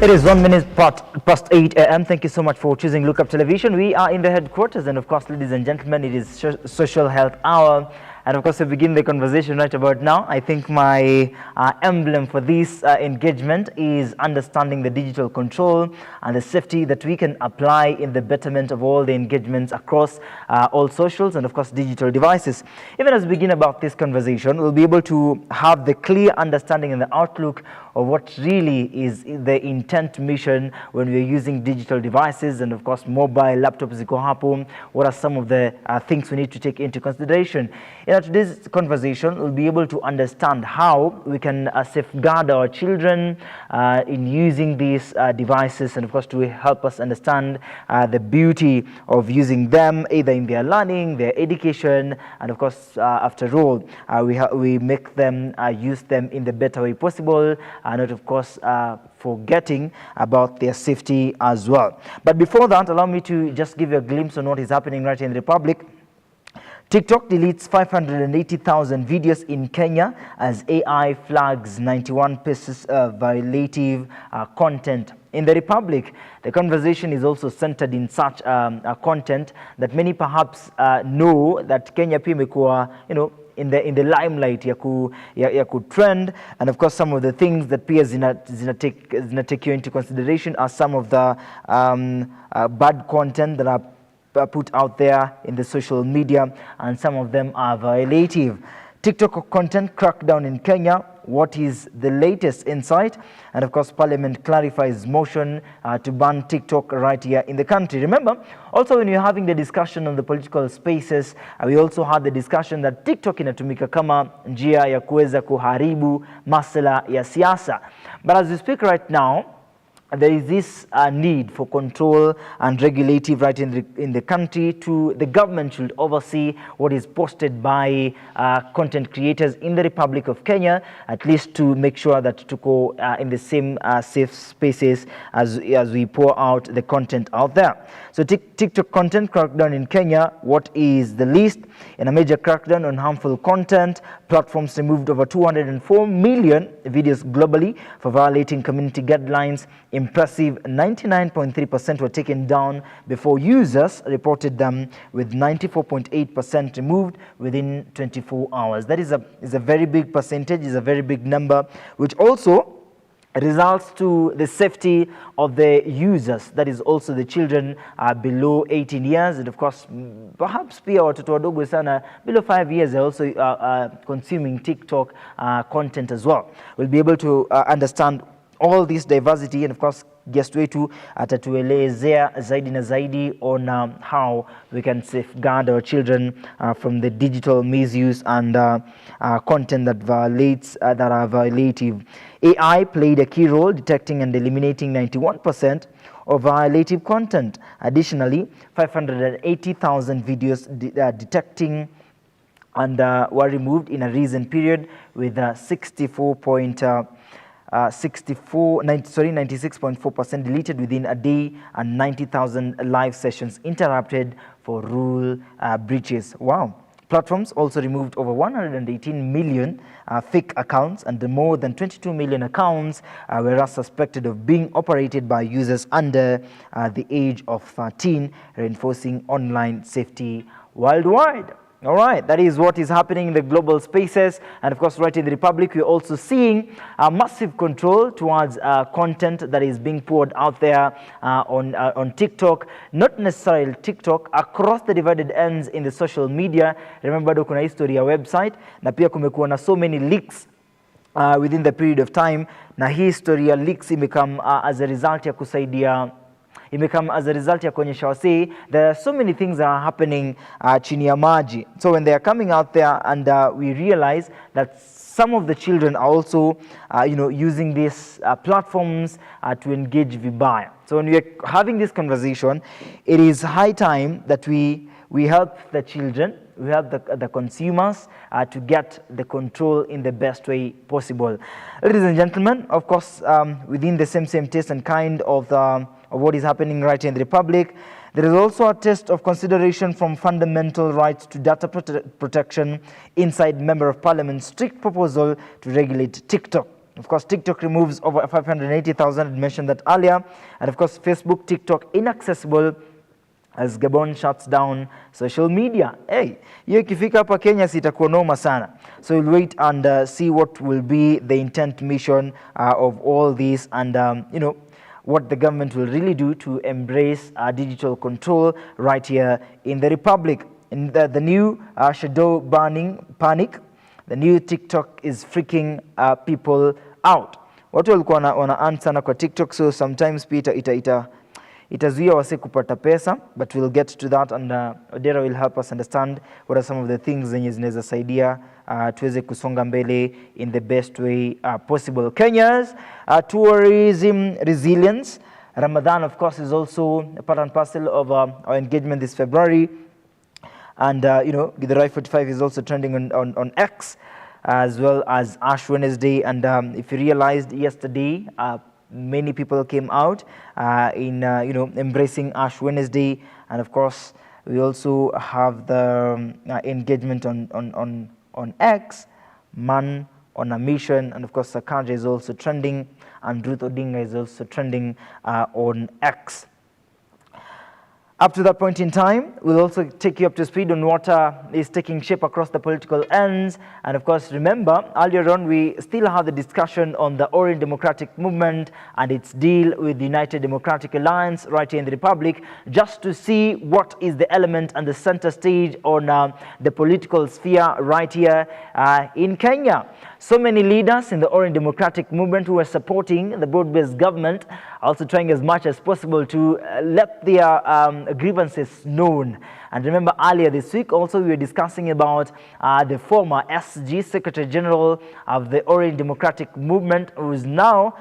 It is 1 minute past 8 a.m. Thank you so much for choosing Look Up Television. We are in the headquarters, and of course, ladies and gentlemen, it is Social Health Hour. And of course, we begin the conversation right about now. I think my emblem for this engagement is understanding the digital control and the safety that we can apply in the betterment of all the engagements across all socials and of course digital devices. Even as we begin about this conversation, we'll be able to have the clear understanding and the outlook of what really is the intent mission when we're using digital devices and of course mobile laptops ziko hapo. What are some of the things we need to take into consideration? In today's conversation, we'll be able to understand how we can safeguard our children in using these devices, and of course to help us understand the beauty of using them either in their learning, their education, and of course after all we make them use them in the better way possible, and not of course forgetting about their safety as well. But before that, allow me to just give you a glimpse on what is happening right in the Republic. TikTok deletes 580,000 videos in Kenya as AI flags 91 pieces of violative content. In the Republic, the conversation is also centered in such content that many perhaps know that Kenya pia imekuwa, in the limelight ya ku trend, and of course some of the things that peers take you into consideration are some of the bad content that are put out there in the social media, and some of them are violative. TikTok content crackdown in Kenya. What is the latest insight? And of course, Parliament clarifies motion to ban TikTok right here in the country. Remember, also when you're having the discussion on the political spaces, we also had the discussion that TikTok inatumika kama njia ya kuweza kuharibu masuala ya siasa. But as we speak right now, there is this need for control and regulative right in the country. The government should oversee what is posted by content creators in the Republic of Kenya, at least to make sure that to go in the same safe spaces as we pour out the content out there. So TikTok content crackdown in Kenya. What is the list? In a major crackdown on harmful content, platforms removed over 204 million videos globally for violating community guidelines. Impressive 99.3% were taken down before users reported them, with 94.8% removed within 24 hours. That is a very big percentage, is a very big number, which also results to the safety of the users, that is also the children below 18 years, and of course perhaps pia watoto wadogo sana below 5 years are also consuming TikTok content as well. We'll be able to understand all this diversity, and of course guest wetu atatuelezea zaidi na zaidi on how we can safeguard our children from the digital misuse and content that are violative. AI played a key role detecting and eliminating 91% of violative content. Additionally, 580,000 videos detecting and were removed in a recent period, with 96.4% deleted within a day, and 90,000 live sessions interrupted for rule breaches. Wow. Platforms also removed over 118 million fake accounts, and more than 22 million accounts were suspected of being operated by users under the age of 13, reinforcing online safety worldwide. All right, that is what is happening in the global spaces, and of course right in the Republic we're also seeing massive control towards content that is being poured out there on TikTok, not necessarily TikTok, across the divided ends in the social media. Remember, kuna history ya website, na pia kumekuwa na so many leaks within the period of time, na hii story ya leaks imekam as a result ya kusaidia ya kuonyesha wasee there are so many things that are happening chini ya maji. So when they are coming out there, and we realize that some of the children are also using these platforms to engage vibaya. So when we are having this conversation, it is high time that we help the children, we help the consumers to get the control in the best way possible. Ladies and gentlemen, of course, within the same taste and kind of what is happening right in the Republic, there is also a test of consideration from fundamental rights to data protection inside Member of Parliament's strict proposal to regulate TikTok. Of course, TikTok removes over 580,000. I mentioned that earlier. And of course, Facebook, TikTok inaccessible as Gabon shuts down social media. Hey, hiyo ikifika hapa Kenya sitakuwa noma sana. So we'll wait and see what will be the intent mission of all this, and you know, what the government will really do to embrace digital control right here in the Republic. In the new shadow banning panic, the new TikTok is freaking people out. Watu walikuwa wana sana kwa TikTok, so sometimes itazuia wase kupata pesa, but we'll get to that, and Odera will help us understand what are some of the things zenye zinaweza saidia tuweze kusonga mbele in the best way possible. Kenya's tourism resilience. Ramadan, of course, is also a part and parcel of our engagement this February. And, you know, Githurai 45 is also trending on X, as well as Ash Wednesday. And if you realized yesterday, many people came out in, you know, embracing Ash Wednesday. And, of course, we also have the engagement on X, Man on a Mission. And, of course, Sakaja is also trending. And Ruth Odinga is also trending on X. Up to that point in time, we'll also take you up to speed on what is taking shape across the political ends. And of course, remember, earlier on, we still had the discussion on the Orange Democratic Movement and its deal with the United Democratic Alliance right here in the Republic, just to see what is the element and the center stage on the political sphere right here in Kenya. So many leaders in the Orange Democratic Movement who are supporting the broad-based government, also trying as much as possible to let their grievances known. And remember, earlier this week also we were discussing about the former SG Secretary General of the Orange Democratic Movement, who is now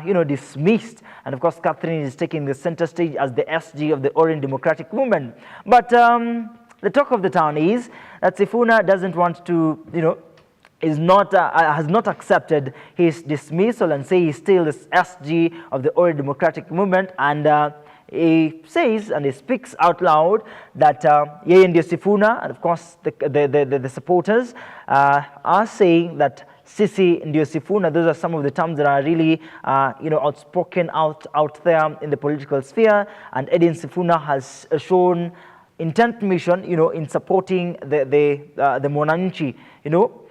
you know, dismissed. And of course, Catherine is taking the center stage as the SG of the Orange Democratic Movement. But the talk of the town is that Sifuna doesn't want to, you know, has not accepted his dismissal and say he's still the SG of the Orange Democratic Movement, and he says and he speaks out loud that yeye ndio Sifuna, and of course the supporters are saying that sisi ndio Sifuna. Those are some of the terms that are really you know, outspoken out there in the political sphere, and Edwin Sifuna has shown intent mission, you know, in supporting the Mwananchi, you know,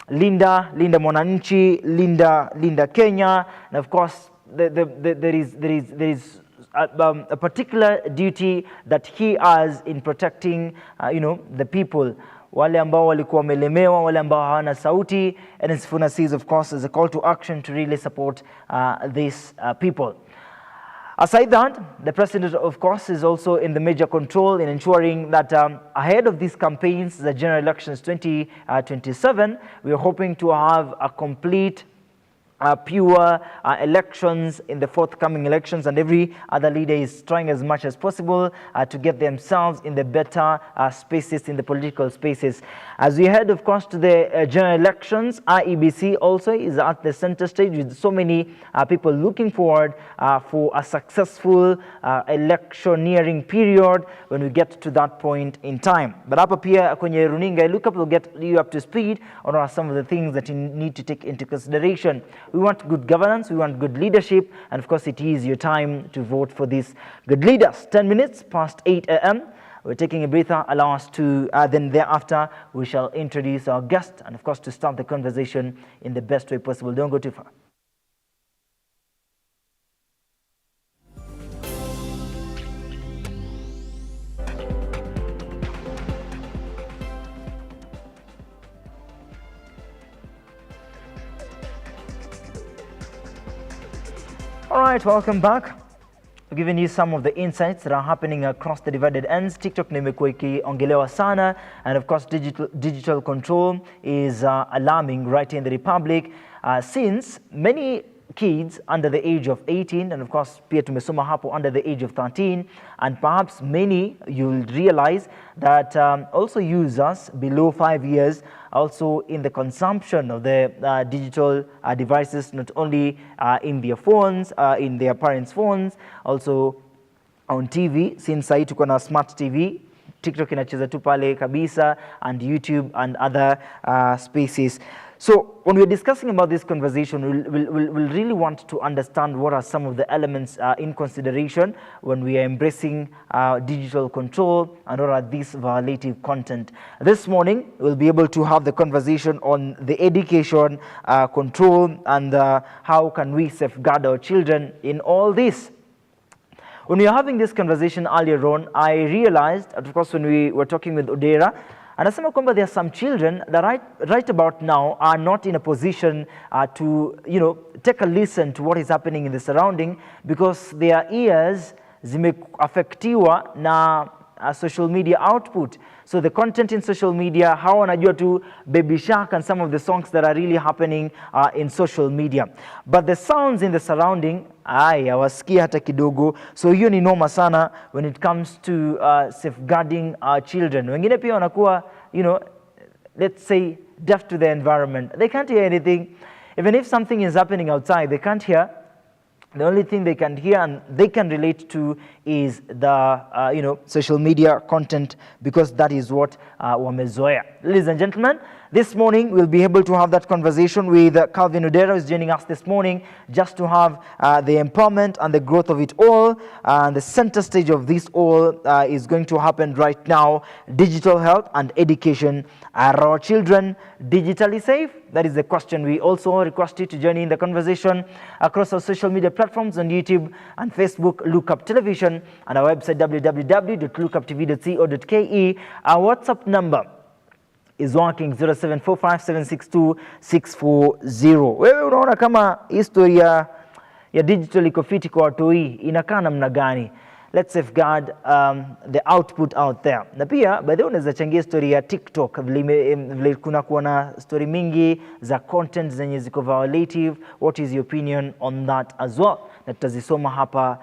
Linda Mwananchi, Linda Kenya, and of course there is a particular duty that he has in protecting you know, the people, wale ambao walikuwa wamelemewa, wale ambao hawana sauti. And Sifuna sees, of course, as a call to action to really support these people. Aside that, the president, of course, is also in the major control in ensuring that ahead of these campaigns, the general elections 2027, we are hoping to have a complete pure elections in the forthcoming elections, and every other leader is trying as much as possible to get themselves in the better spaces, in the political spaces. As we head, of course, to the general elections, IEBC also is at the center stage with so many people looking forward for a successful electioneering period when we get to that point in time. But hapa pia kwenye runinga look up will get you up to speed on what are some of the things that you need to take into consideration. We want good governance, we want good leadership, and of course it is your time to vote for these good leaders. 10 minutes past 8 a.m. We're taking a breather, allow us to, then thereafter we shall introduce our guest, and of course to start the conversation in the best way possible. Don't go too far. All right, welcome back. We're giving you some of the insights that are happening across the divided ends. TikTok nimekuwa ikiongelewa sana, and of course digital control is alarming right here in the Republic, since many kids under the age of 18, and of course pia tumesoma hapo under the age of 13, and perhaps many, you'll realize that also users below 5 years also in the consumption of the digital devices, not only in their phones, in their parents' phones, also on TV. Since sahi tuko na smart TV, TikTok inacheza tu pale kabisa, and YouTube and other spaces. So when we're discussing about this conversation, we'll really want to understand what are some of the elements in consideration when we are embracing digital control and what are these violative content. This morning, we'll be able to have the conversation on the education control and how can we safeguard our children in all this. When we were having this conversation earlier on, I realized, of course, when we were talking with Odera, anasema kwamba there are some children that right about now are not in a position to, take a listen to what is happening in the surrounding because their ears zimeaffectiwa na social media output. So the content in social media, how wanajua tu Baby Shark and some of the songs that are really happening in social media. But the sounds in the surrounding, hawasikia hata kidogo. So hiyo ni noma sana when it comes to safeguarding our children. Wengine pia wanakuwa, let's say deaf to the environment. They can't hear anything. Even if something is happening outside, they can't hear. The only thing they can hear and they can relate to is the, social media content because that is what wamezoea. Ladies and gentlemen, this morning we'll be able to have that conversation with Calvin Odera, who's joining us this morning, just to have the empowerment and the growth of it all. And the center stage of this all is going to happen right now. Digital health and education. Are our children digitally safe? That is the question. We also request you to join in the conversation across our social media platforms on YouTube and Facebook, Look Up Television, and our website www.lookuptv.co.ke. Our WhatsApp number is working 0745762640. Wewe unaona kama historia ya digital iko fiti kwa watu hii inakaa namna gani? Let's safeguard the output out there. Na pia by the way unaweza changia story ya TikTok vile kuna kuona story mingi za content zenye ziko violative. What is your opinion on that as well? Na tutazisoma hapa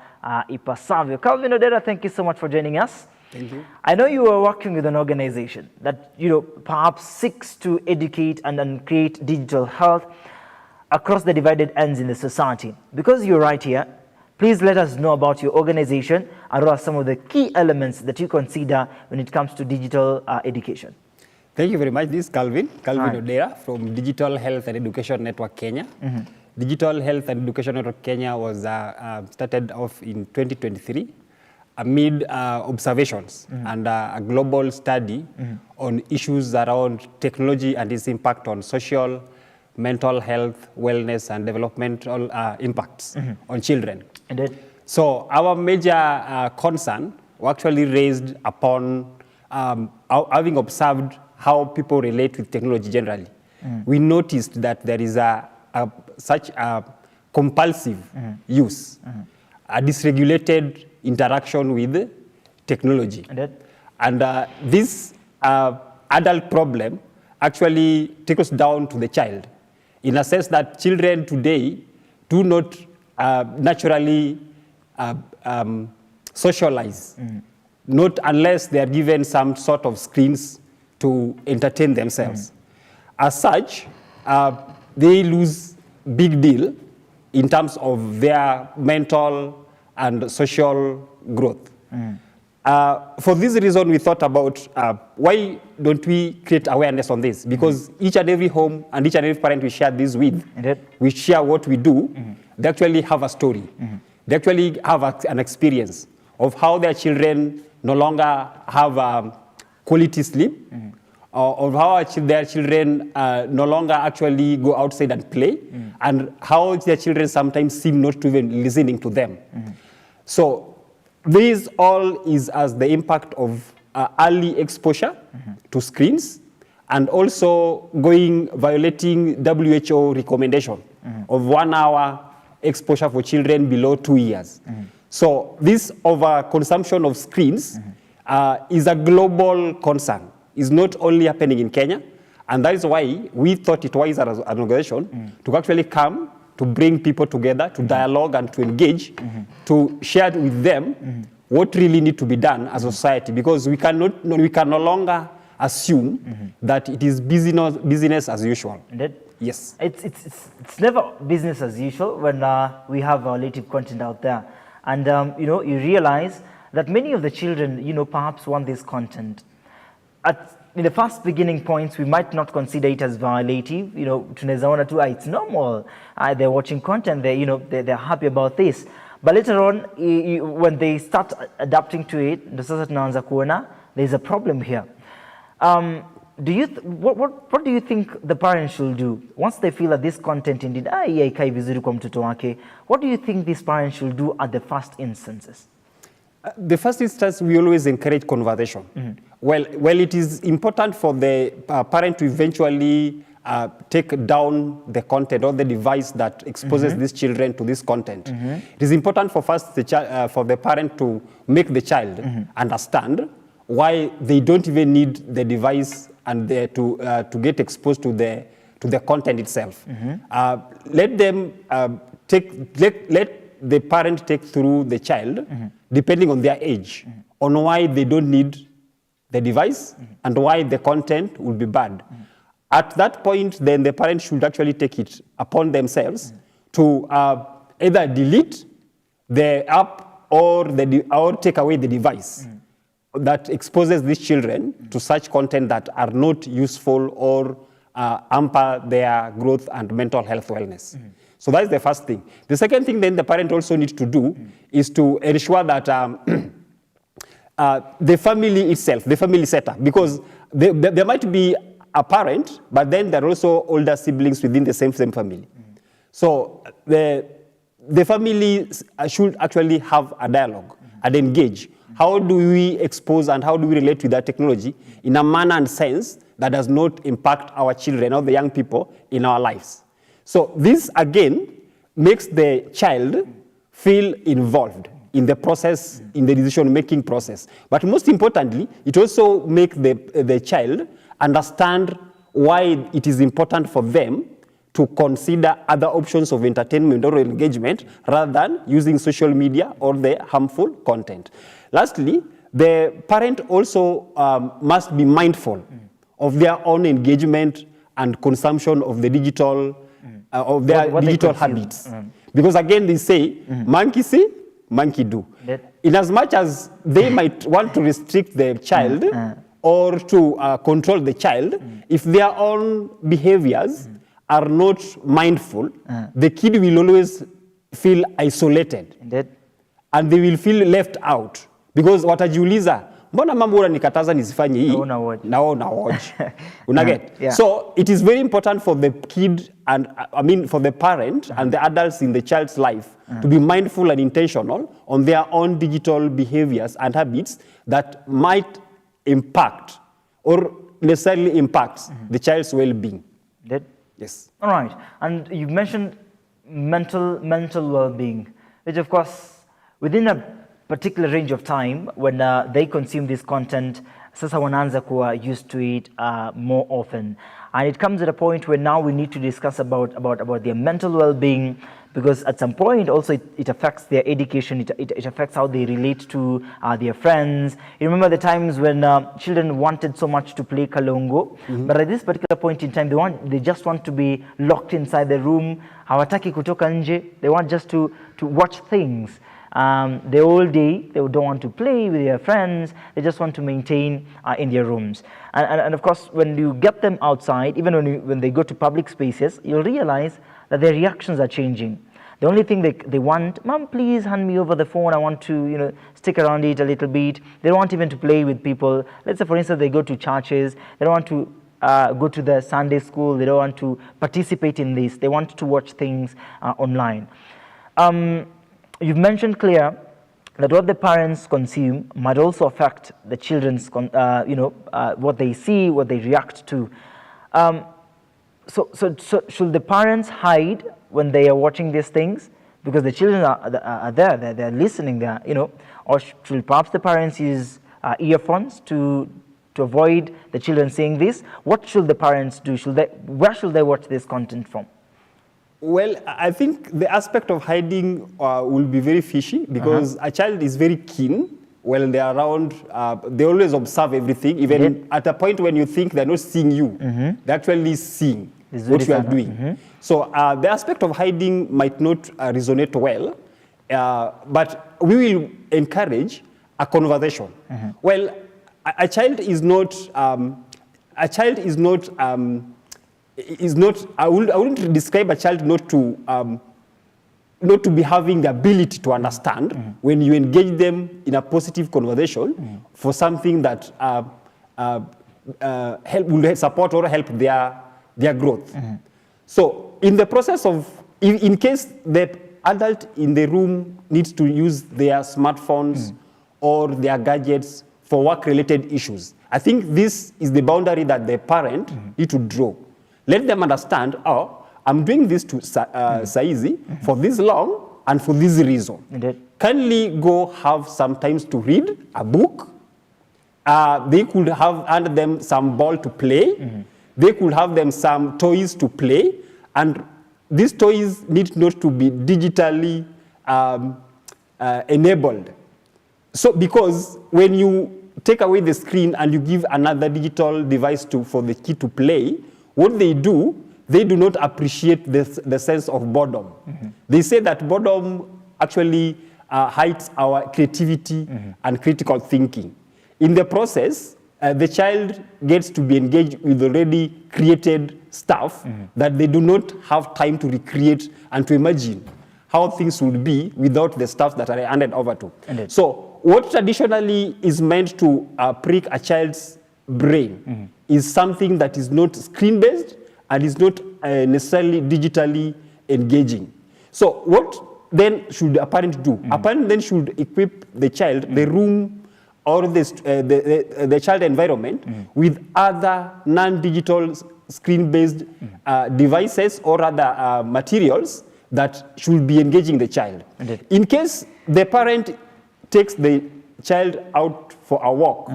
ipasavyo. Calvin Odera, thank you so much for joining us. Thank you. I know you are working with an organization that perhaps seeks to educate and create digital health across the divided ends in the society. Because you're right here, please let us know about your organization and what are some of the key elements that you consider when it comes to digital education. Thank you very much. This is Calvin Odera from Digital Health and Education Network Kenya. Mm-hmm. Digital Health and Education Network Kenya was started off in 2023 amid observations and a global study on issues around technology and its impact on social, mental health, wellness, and developmental impacts on children. Indeed. So our major concern was actually raised upon having observed how people relate with technology generally. We noticed that there is such a compulsive use, a dysregulated interaction with technology. Indeed. And this adult problem actually trickles down to the child, in a sense that children today do not naturally socialize, not unless they are given some sort of screens to entertain themselves. As such, they lose big deal in terms of their mental and social growth. For this reason, we thought about why don't we create awareness on this? Because each and every home and each and every parent we share this with, we share what we do, they actually have a story. They actually have an experience of how their children no longer have quality sleep, or how their children no longer actually go outside and play, and how their children sometimes seem not to even listening to them. So this all is as the impact of early exposure to screens, and also violating WHO recommendation of 1 hour exposure for children below 2 years. So this overconsumption of screens is a global concern. It's not only happening in Kenya, and that is why we thought it wise as an organization to actually come to bring people together, to dialogue and to engage, to share with them what really need to be done as a society, because we can no longer assume that it is business as usual. Indeed. Yes. It's never business as usual when we have violative content out there. And you realize that many of the children, perhaps want this content. At in the first beginning points, we might not consider it as violative. You know, tunaweza ona tu, it's normal. They're watching content. They're happy about this. But later on, when they start adapting to it, ndo sasa tunaanza kuona there's a problem here. What do you think the parents should do once they feel that this content indeed haikai vizuri kwa mtoto wake? What do you think these parents should do at the first instances? The first instance, we always encourage conversation. Well, it is important for the parent to eventually take down the content or the device that exposes these children to this content. It is important for for the parent to make the child understand why they don't even need the device and to get exposed to the content itself. Let them let the parent take through the child, depending on their age, on why they don't need the device and why the content will be bad. At that point, then the parent should actually take it upon themselves to either delete the app or take away the device that exposes these children to such content that are not useful or hamper their growth and mental health wellness. So that is the first thing. The second thing then the parent also needs to do is to ensure that the family itself, the family setup, because there might be a parent, but then there are also older siblings within the same family. So the family should actually have a dialogue and engage. How do we expose and how do we relate with that technology in a manner and sense that does not impact our children or the young people in our lives? So this, again, makes the child feel involved in the process, in the decision-making process. But most importantly, it also makes the child understand why it is important for them to consider other options of entertainment or engagement rather than using social media or the harmful content. Lastly, the parent also must be mindful of their own engagement and consumption of the digital, of their digital habits. Because again, they say, monkey see, monkey do. In as much as they might want to restrict the child or to control the child, if their own behaviors are not mindful, the kid will always feel isolated. And they will feel left out. Because watajiuliza, mbona mambo unanikataza nisifanye hii? Naona watch. Unaget? So it is very important for the kid and for the parent and the adults in the child's life to be mindful and intentional on their own digital behaviors and habits that might impact or necessarily impacts the child's well-being. Yes. All right. And you mentioned mental well-being, which of course within a particular range of time when they consume this content, sasa wanaanza kuwa used to it more often. And it comes at a point where now we need to discuss about their mental well-being, because at some point also it affects their education, it affects how they relate to their friends. You remember the times when children wanted so much to play kalongo, but at this particular point in time, they just want to be locked inside the room. Hawataki kutoka nje. They want just to watch things. The whole day, they don't want to play with their friends. They just want to maintain in their rooms. And of course, when you get them outside, even when they go to public spaces, you'll realize that their reactions are changing. The only thing they want, Mom, please hand me over the phone. I want to, stick around it a little bit. They don't want even to play with people. Let's say, for instance, they go to churches. They don't want to go to the Sunday school. They don't want to participate in this. They want to watch things online. You've mentioned, Claire, that what the parents consume might also affect the children's, what they see, what they react to. So should the parents hide when they are watching these things? Because the children are there, they're listening there, or should perhaps the parents use earphones to avoid the children seeing this? What should the parents do? Where should they watch this content from? Well, I think the aspect of hiding will be very fishy, because a child is very keen when they're around. They always observe everything, even at a point when you think they're not seeing you. They're actually seeing what you are doing. So the aspect of hiding might not resonate well, but we will encourage a conversation. Well, a child is not a child is not, I wouldn't describe a child not to be having the ability to understand when you engage them in a positive conversation for something that will support or help their growth. So in the process of, in case the adult in the room needs to use their smartphones or their gadgets for work-related issues, I think this is the boundary that the parent need to draw. Let them understand, oh, I'm doing this to Saizi for this long and for this reason. Indeed. Kindly go have some time to read a book. They could have hand them some ball to play. They could have them some toys to play. And these toys need not to be digitally enabled. So because when you take away the screen and you give another digital device for the kid to play, what they do not appreciate the sense of boredom. They say that boredom actually hides our creativity and critical thinking. In the process, the child gets to be engaged with already created stuff that they do not have time to recreate and to imagine how things would be without the stuff that are handed over to. Indeed. So what traditionally is meant to prick a child's brain is something that is not screen-based and is not necessarily digitally engaging. So what then should a parent do? A parent then should equip the child, the room, or the child environment with other non-digital screen-based devices or other materials that should be engaging the child. Indeed. In case the parent takes the child out for a walk,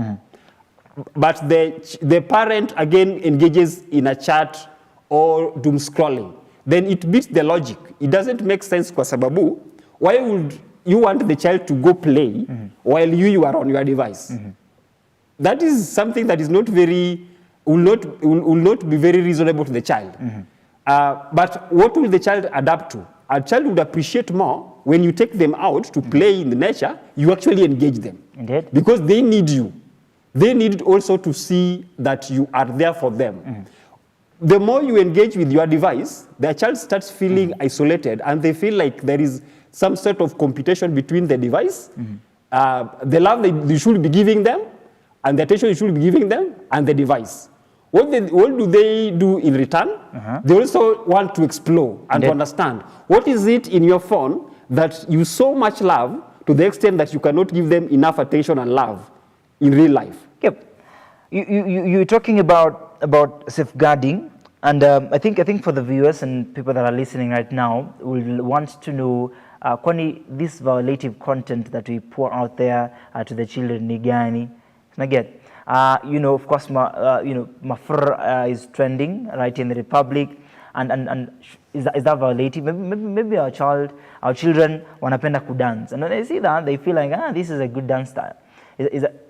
but the parent again engages in a chat or doom scrolling, then it beats the logic. It doesn't make sense kwa sababu, why would you want the child to go play while you are on your device? That is something that is not very, will not be very reasonable to the child. But what will the child adapt to? A child would appreciate more when you take them out to play in the nature, you actually engage them. Indeed. Because they need you. They need also to see that you are there for them. The more you engage with your device, the child starts feeling isolated and they feel like there is some sort of competition between the device, the love that you should be giving them, and the attention you should be giving them, and the device. What do they do in return? They also want to explore and to understand. What is it in your phone that you so much love to the extent that you cannot give them enough attention and love in real life? Yep. You're talking about safeguarding, and I think for the viewers and people that are listening right now will want to know kwani this violative content that we pour out there to the children ni gani? Again, of course, Mafur is trending right in the Republic, and is that violative? Maybe our children wanapenda kudance, and when they see that, they feel like this is a good dance style.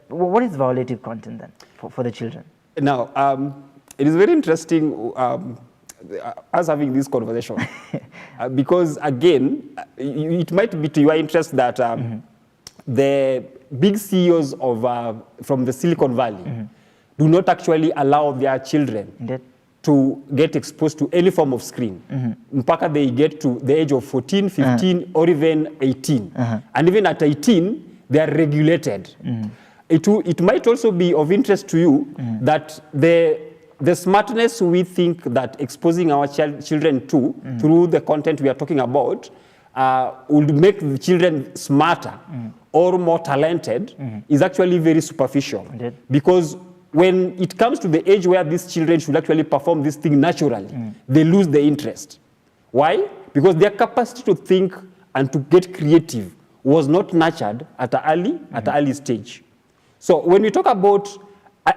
What is violative content then for the children? Now, it is very interesting us having this conversation because, again, it might be to your interest that the big CEOs from the Silicon Valley do not actually allow their children to get exposed to any form of screen. Mpaka they get to the age of 14, 15, or even 18. And even at 18, they are regulated. It might also be of interest to you that the smartness we think that exposing our children to through the content we are talking about would make the children smarter or more talented is actually very superficial. Because when it comes to the age where these children should actually perform this thing naturally, they lose the interest. Why? Because their capacity to think and to get creative was not nurtured at an early stage. So when we talk about,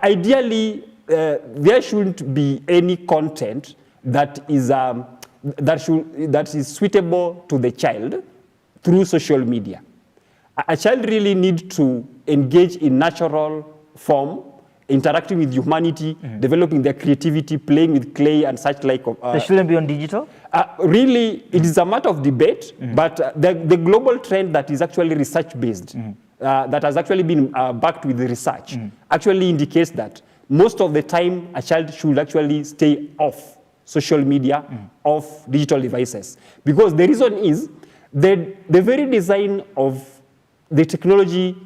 ideally, there shouldn't be any content that is suitable to the child through social media. A child really needs to engage in natural form, interacting with humanity, developing their creativity, playing with clay and such like. They shouldn't be on digital? Really, it is a matter of debate, but the global trend that is actually research-based, that has actually been backed with the research, actually indicates that most of the time a child should actually stay off social media, off digital devices. Because the reason is that the very design of the technology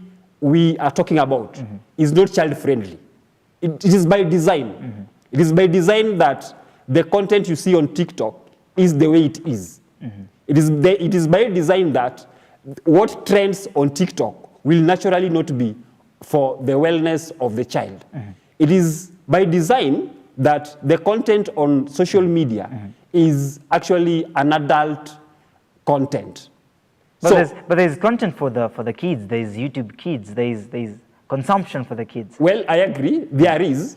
we are talking about is not child-friendly. It is by design. It is by design that the content you see on TikTok is the way it is. It is by design that what trends on TikTok will naturally not be for the wellness of the child. It is by design that the content on social media is actually an adult content. But there's content for the kids. There's YouTube Kids. There's consumption for the kids. Well, I agree. There is.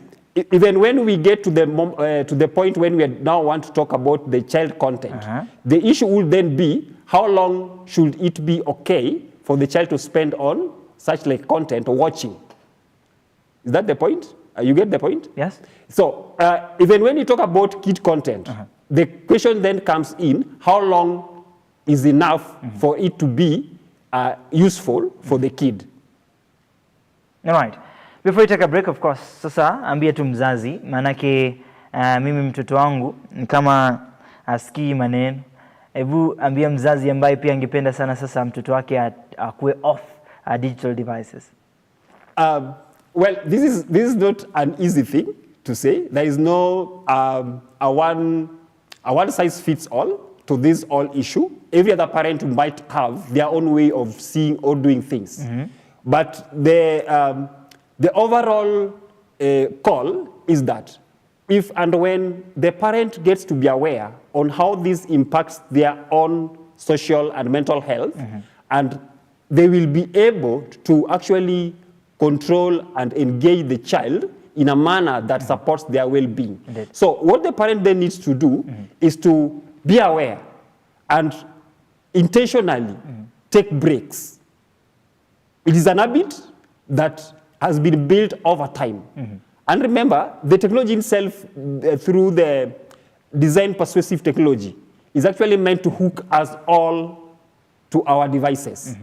Even when we get to the point when we now want to talk about the child content, the issue will then be how long should it be okay for the child to spend on such like content or watching. Is that the point? You get the point? Yes. So even when you talk about kid content, the question then comes in, how long is enough for it to be useful for the kid? All right. Before we take a break, of course, sasa ambia tu mzazi, manake mimi mtoto wangu kama asikii maneno. Hebu ambia mzazi ambaye pia angependa sana sasa mtoto wake akue off digital devices. Well, this is not an easy thing to say. There is no a one size fits all to this all issue. Every other parent might have their own way of seeing or doing things. But the overall call is that if and when the parent gets to be aware on how this impacts their own social and mental health, and they will be able to actually control and engage the child in a manner that supports their well-being. So what the parent then needs to do is to be aware and intentionally take breaks. It is an habit that has been built over time. And remember, the technology itself, through the design persuasive technology, is actually meant to hook us all to our devices.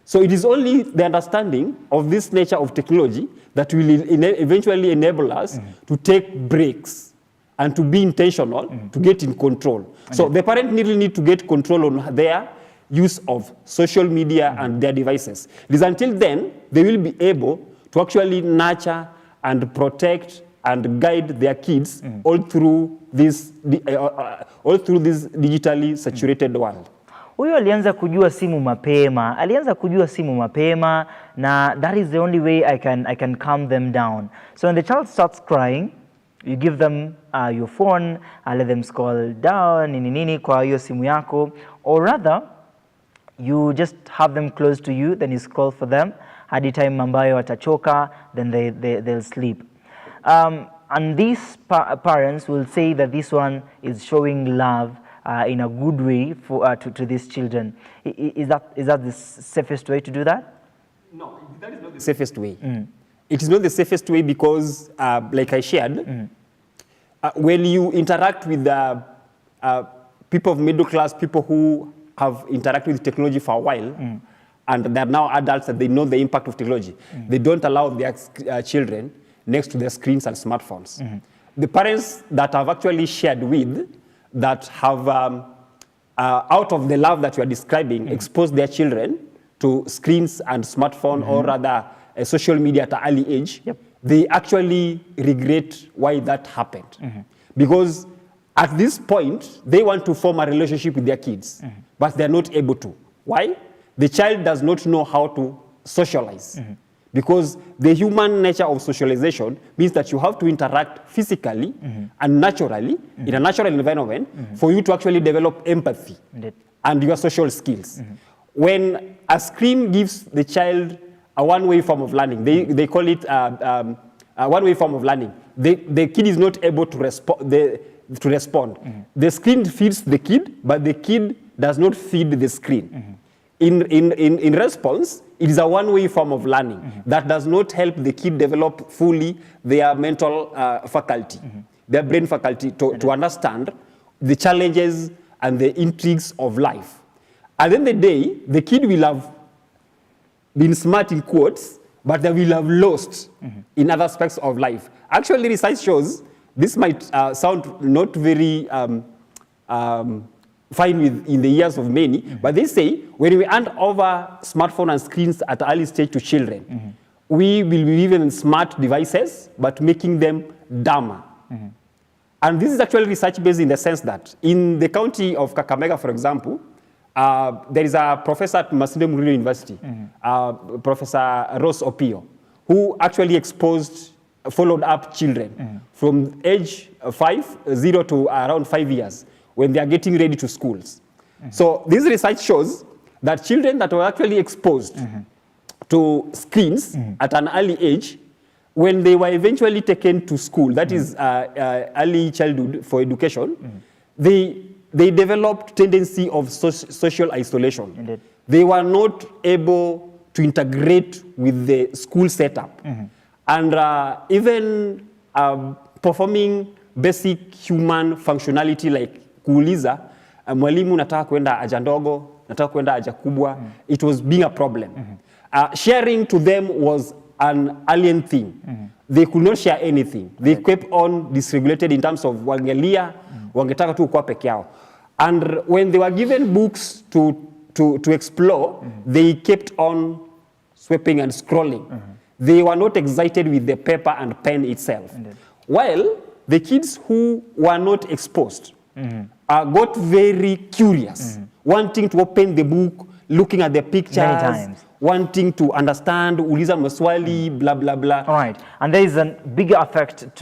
So it is only the understanding of this nature of technology that will eventually enable us to take breaks and to be intentional, to get in control. So the parent really need to get control on their use of social media and their devices. It is until then they will be able to actually nurture and protect and guide their kids all through this digitally saturated world. Huyo alianza kujua simu mapema, na that is the only way I can calm them down. So when the child starts crying, you give them your phone, let them scroll down nini kwa hiyo simu yako, or rather you just have them close to you, then you scroll for them hadi time ambayo watachoka, then they'll sleep. And these parents will say that this one is showing love in a good way for to these children. Is that the safest way to do that? No, that is not the safest way. It is not the safest way because, like I shared, when you interact with people of middle class, people who have interacted with technology for a while, and they're now adults and they know the impact of technology, they don't allow their children next to their screens and smartphones. The parents that I've actually shared with, that have, out of the love that you are describing, exposed their children to screens and smartphone, or rather social media at an early age, they actually regret why that happened. Because at this point, they want to form a relationship with their kids, but they're not able to. Why? The child does not know how to socialize. Because the human nature of socialization means that you have to interact physically and naturally in a natural environment for you to actually develop empathy and your social skills. When a screen gives the child a one-way form of learning, they call it a one-way form of learning. The kid is not able to respond. The screen feeds the kid, but the kid does not feed the screen. In response, it is a one-way form of learning that does not help the kid develop fully their mental faculty, their brain faculty to understand the challenges and the intrigues of life. At the end of the day, the kid will have been smart in quotes, but they will have lost in other aspects of life. Actually, research shows, this might sound not very fine in the ears of many, but they say when we hand over smartphone and screens at early stage to children, we will be given smart devices, but making them dumber. And this is actually research-based in the sense that in the county of Kakamega, for example, there is a professor at Masinde Muliro University, Professor Ross Opio, who actually followed up children from age 0 to around 5 years when they are getting ready to schools. So this research shows that children that were actually exposed to screens at an early age, when they were eventually taken to school, that is early childhood for education, they developed tendency of social isolation. Indeed. They were not able to integrate with the school setup. And even performing basic human functionality like kuuliza, mwalimu nataka kwenda haja ndogo, nataka kwenda haja kubwa, it was being a problem. Sharing to them was an alien thing. They could not share anything. They kept on dysregulated in terms of wangelia, wangetaka tu kwa peke yao. And when they were given books to explore, they kept on sweeping and scrolling. They were not excited with the paper and pen itself. While the kids who were not exposed got very curious, wanting to open the book, looking at the pictures, wanting to understand, uliza maswali, blah, blah, blah. All right. And there is a bigger effect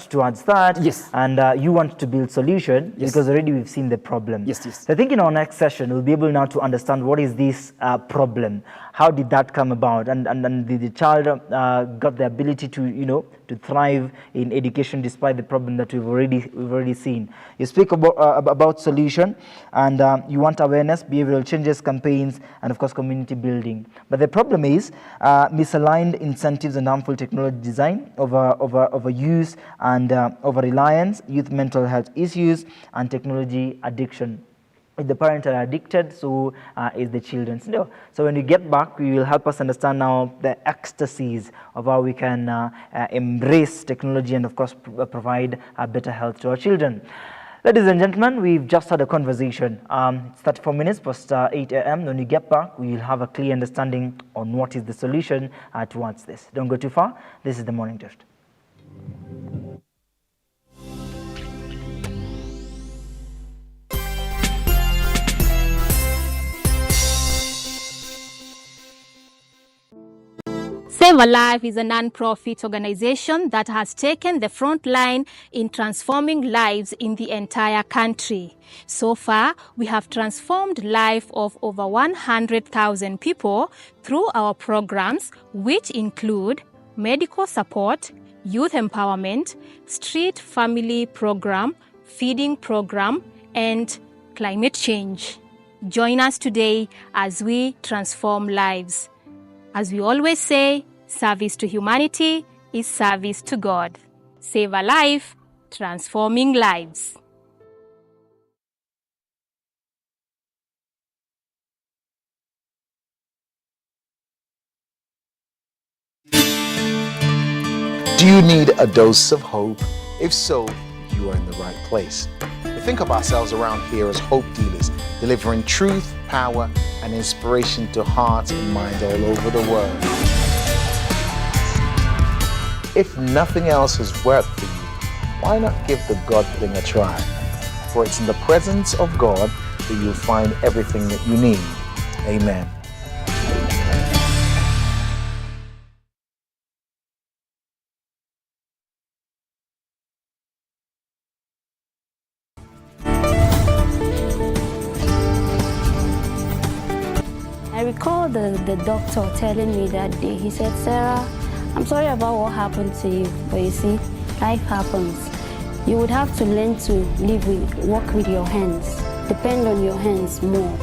towards that. Yes. And you want to build solution because already we've seen the problem. Yes. So I think in our next session, we'll be able now to understand what is this problem. How did that come about? And the child got the ability to, to thrive in education despite the problem that we've already seen. You speak about solution, and you want awareness, behavioral changes, campaigns, and of course community building. But the problem is misaligned incentives and harmful technology design, over use and over reliance, youth mental health issues, and technology addiction. If the parents are addicted, so is the children. So when we get back, we will help us understand now the ecstasies of how we can embrace technology and of course provide better health to our children. Ladies and gentlemen, we've just had a conversation. It's 34 minutes past 8 a.m. When we get back, we will have a clear understanding on what is the solution towards this. Don't go too far. This is the Morning Drift. Save a Life is a non-profit organization that has taken the front line in transforming lives in the entire country. So far, we have transformed life of over 100,000 people through our programs, which include medical support, youth empowerment, street family program, feeding program, and climate change. Join us today as we transform lives. As we always say, service to humanity is service to God. Save a life, transforming lives. Do you need a dose of hope? If so, you are in the right place. We think of ourselves around here as hope dealers, delivering truth, power, and inspiration to hearts and minds all over the world. If nothing else has worked for you, why not give the God thing a try? For it's in the presence of God that you'll find everything that you need. Amen. I recall the doctor telling me that day, he said, "Sarah, I'm sorry about what happened to you, but you see, life happens. You would have to learn to work with your hands, depend on your hands more."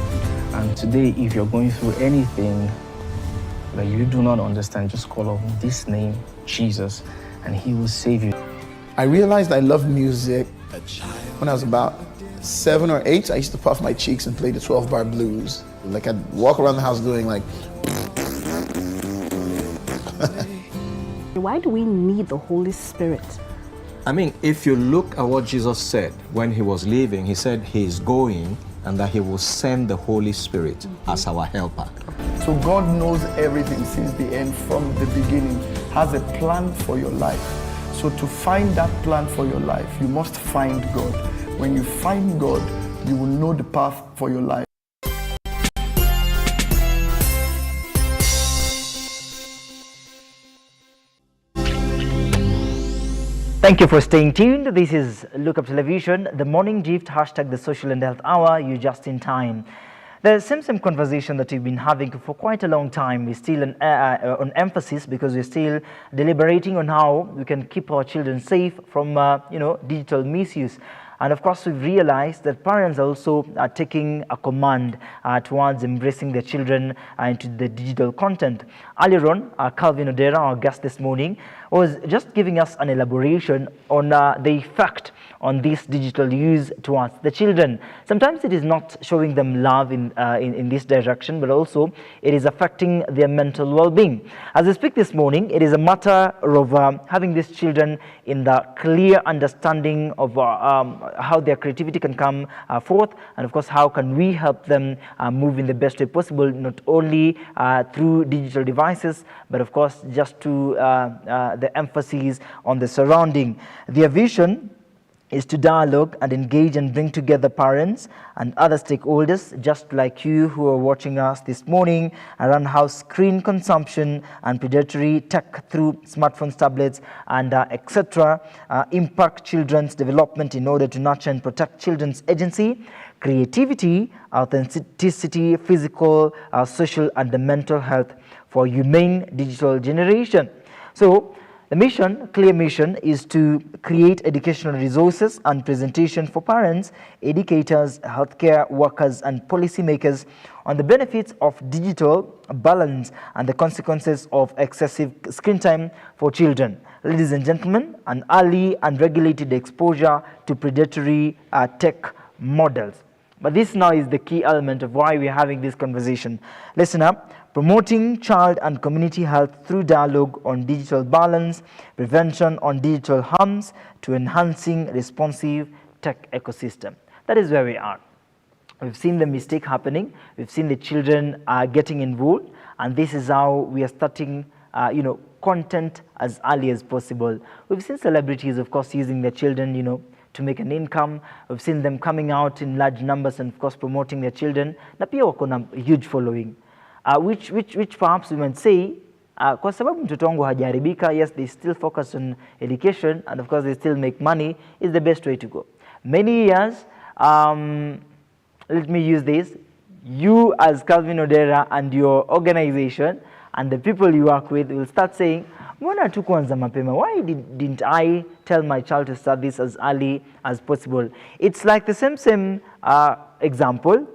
And today, if you're going through anything that you do not understand, just call on this name, Jesus, and he will save you. I realized I loved music when I was about 7 or 8. I used to puff my cheeks and play the 12-bar blues. Like I'd walk around the house doing like, Why do we need the Holy Spirit? I mean, if you look at what Jesus said when he was leaving, he said he is going and that he will send the Holy Spirit as our helper. So God knows everything since the end, from the beginning, has a plan for your life. So to find that plan for your life, you must find God. When you find God, you will know the path for your life. Thank you for staying tuned. This is Look Up Television, the morning gift, hashtag the social and health hour. You're just in time. The same conversation that we've been having for quite a long time is still on emphasis, because we're still deliberating on how we can keep our children safe from digital misuse. And of course, we've realized that parents also are taking a command towards embracing their children into the digital content. Earlier on, Calvin Odera, our guest this morning, was just giving us an elaboration on the effect on this digital use towards the children. Sometimes it is not showing them love in this direction, but also it is affecting their mental well-being. As I speak this morning, it is a matter of having these children in the clear understanding of how their creativity can come forth, and of course how can we help them move in the best way possible, not only through digital devices, but of course just to the emphasis on the surrounding. Their vision is to dialogue and engage and bring together parents and other stakeholders just like you who are watching us this morning around how screen consumption and predatory tech through smartphones, tablets, and etc. Impact children's development in order to nurture and protect children's agency, creativity, authenticity, physical, social, and the mental health for humane digital generation. So, the mission, clear mission, is to create educational resources and presentation for parents, educators, healthcare workers, and policymakers on the benefits of digital balance and the consequences of excessive screen time for children. Ladies and gentlemen, an early and regulated exposure to predatory tech models. But this now is the key element of why we are having this conversation. Listen up. Promoting child and community health through dialogue on digital balance, prevention on digital harms, to enhancing responsive tech ecosystem. That is where we are. We've seen the mistake happening. We've seen the children getting involved, and this is how we are starting, content as early as possible. We've seen celebrities, of course, using their children, to make an income. We've seen them coming out in large numbers and, of course, promoting their children. Na pia wako na huge following. Which perhaps we might say, kwa sababu mtoto wangu hajaribika, yes, they still focus on education, and of course they still make money, is the best way to go. Many years, let me use this, you as Calvin Odera and your organization and the people you work with will start saying, mbona tu kuanza mapema? Why didn't I tell my child to start this as early as possible? It's like the same example.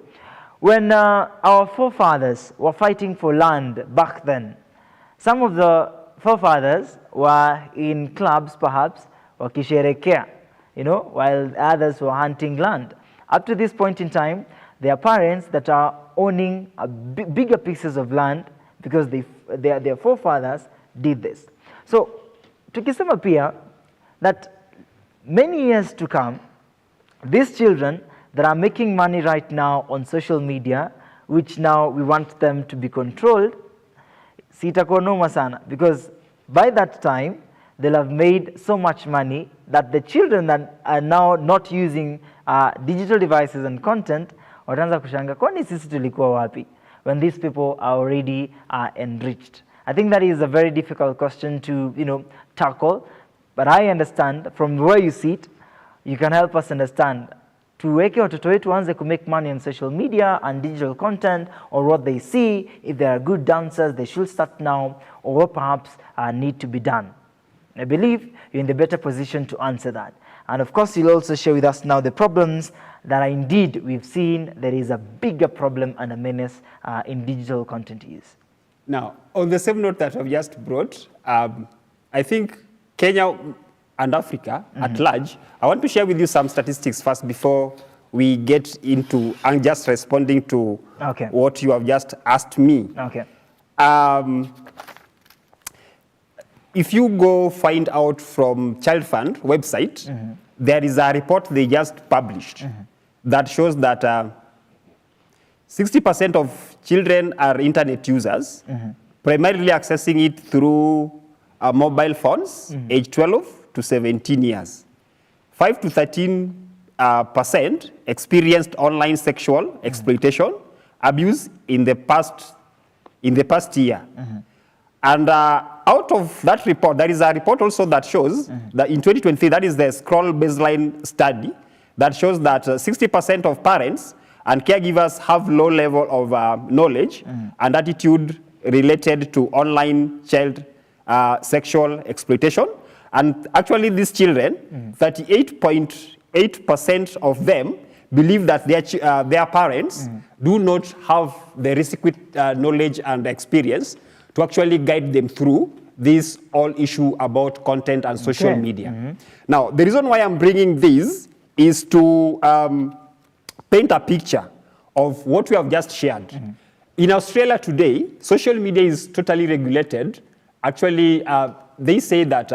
When our forefathers were fighting for land back then, some of the forefathers were in clubs, perhaps, wakisherekea, while others were hunting land. Up to this point in time, there are parents that are owning bigger pieces of land because their forefathers did this. So, tukisema pia that many years to come, these children that are making money right now on social media, which now we want them to be controlled, sitakuwa noma sana, because by that time they'll have made so much money that the children that are now not using digital devices and content wataanza kushanga, kwani sisi tulikuwa wapi when these people are already enriched? I think that is a very difficult question to tackle, but I understand from where you sit, you can help us understand. Tuweke watoto wetu waanze to make money on social media and digital content, or what they see, if they are good dancers, they should start now, or what perhaps need to be done. I believe you're in the better position to answer that. And of course, you'll also share with us now the problems that are indeed we've seen there is a bigger problem and a menace in digital content use. Now, on the same note that I've just brought, I think Kenya and Africa at large, I want to share with you some statistics first before we get into and just responding to what you have just asked me. Okay. if you go find out from Child Fund website, there is a report they just published that shows that 60% of children are internet users, primarily accessing it through mobile phones, age 12 to 17 years. 5 to 13% experienced online sexual exploitation, abuse in the past year. And out of that report, there is a report also that shows that in 2023, that is the Scroll Baseline Study, that shows that 60% of parents and caregivers have low level of knowledge and attitude related to online child sexual exploitation. And actually these children, 38.8% of them believe that their parents do not have the requisite knowledge and experience to actually guide them through this whole issue about content and social media. Now, the reason why I'm bringing this is to paint a picture of what we have just shared. In Australia today, social media is totally regulated. Actually, they say that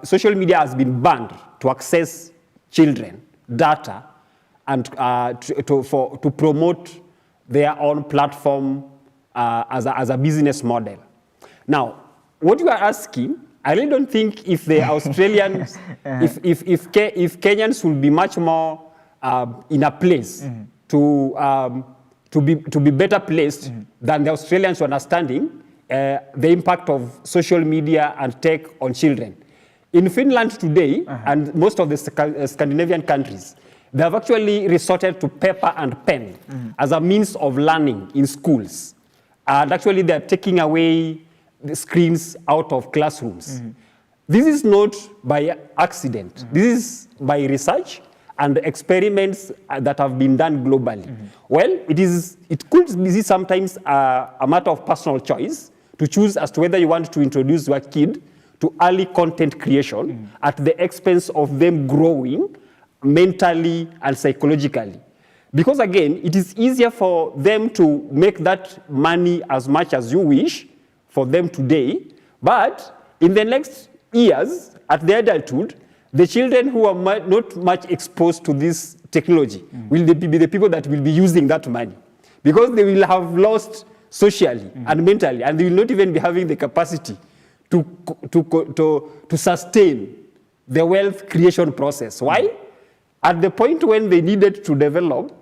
social media has been banned to access children data and to promote their own platform as a business model. Now, what you are asking, I really don't think if the Australians, if Kenyans will be much more in a place to be better placed than the Australians understanding the impact of social media and tech on children. In Finland today, and most of the Scandinavian countries, they have actually resorted to paper and pen as a means of learning in schools. And actually, they're taking away the screens out of classrooms. This is not by accident. This is by research and experiments that have been done globally. Well, it could be sometimes a matter of personal choice to choose as to whether you want to introduce your kid to early content creation at the expense of them growing mentally and psychologically. Because again, it is easier for them to make that money as much as you wish for them today, but in the next years, at their adulthood, the children who are not much exposed to this technology will be the people that will be using that money, because they will have lost socially and mentally, and they will not even be having the capacity to sustain the wealth creation process. Why? At the point when they needed to develop,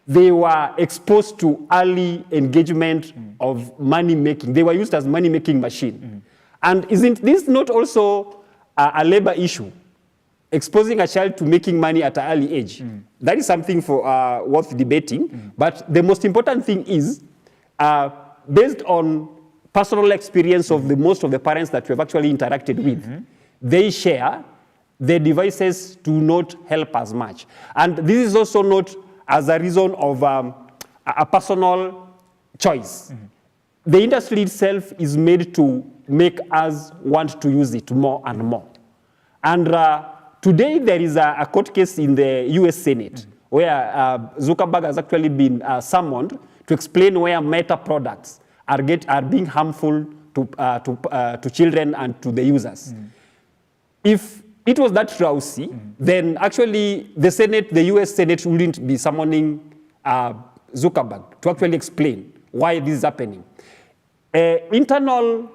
they were exposed to early engagement of money making. They were used as money making machine. And isn't this not also a labor issue? Exposing a child to making money at an early age. That is something for worth debating. But the most important thing is, based on personal experience of most of the parents that we have actually interacted with, they share the devices do not help as much. And this is also not as a reason of a personal choice. The industry itself is made to make us want to use it more and more. And today there is a court case in the US Senate where Zuckerberg has actually been summoned to explain where Meta products are being harmful to children and to the users. If it was that drowsy, then actually the US Senate wouldn't be summoning Zuckerberg to actually explain why this is happening. Internal